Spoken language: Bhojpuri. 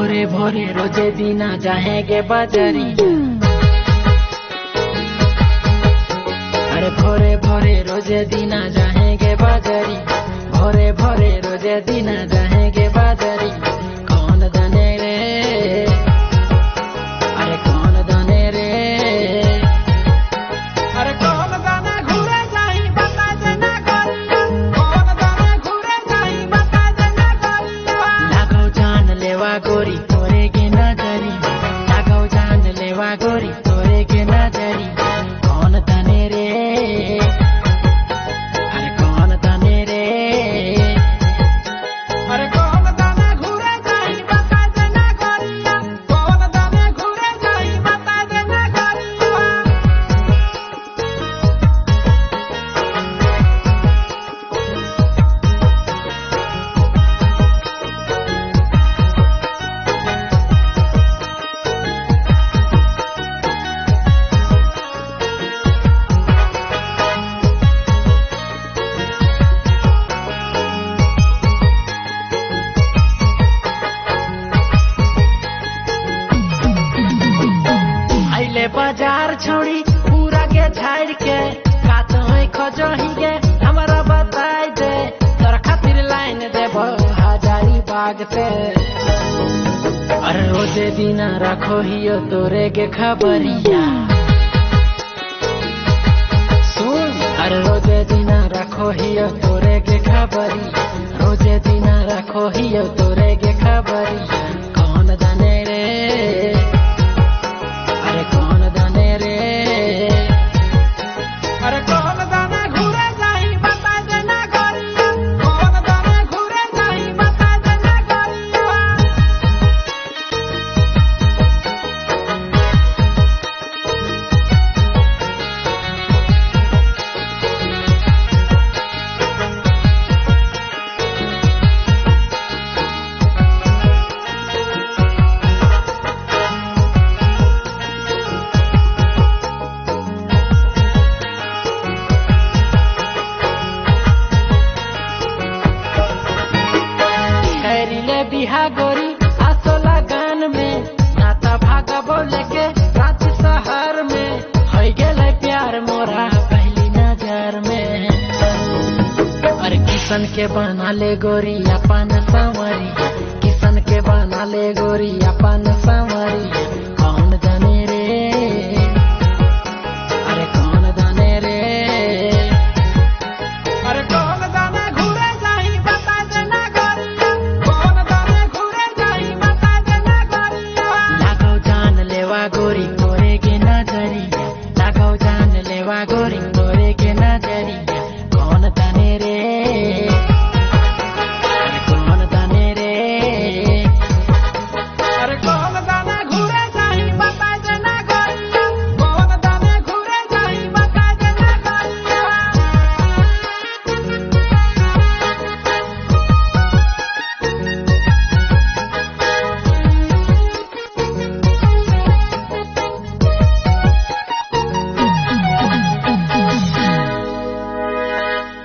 भोरे भोरे रोजे दीना जाएंगे बाजारी। अरे भोरे भोरे रोजे दीना जाएंगे बाजारी, भोरे भोरे रोजे दीना जाएंगे बाजारी। कौन जाने रे, अरे कौन जाने रे, अरे कौन जाने घूरे जाई बता देना करिया, कौन जाने घूरे जाई बता देना करिया। लागो जान लेवा गोरी तोरे के नजरी, लागो जान लेवा गोरी तोरे के नजरी। कौन जाने रे, अरे कौन जाने रे, अरे कौन जाने घूरे जाई बता देना करिया, कौन जाने घूरे जाई बता देना करिया। आइले बाजार छोड़ी पूरा के झाड़ के कातो खोजही के हमारा बताई दे, तोरा खातिर लाइन देबो हजारी बाग से। अरे रोजे दीना रखो हियो तोरे के खबरिया सुन, अरे रोजे दीना रखो हियो तोरे के खबरी, रोजे दीना रखो हियो तोरे के खबरी। कौन जाने रे, अरे कौन जाने रे, अरे कौन जाने घूरे जाई बता देना करिया, कौन जाने घूरे जाई बता देना करिया। करिले बिहा गोरी आसोला गान में, नाता भागा बोले के रांची शहर में। हो गेले प्यार मोरा पहली नजर में, अरे किशन के बना ले गोरी अपन संवरी, किशन के बना ले गोरी अपन संवरी।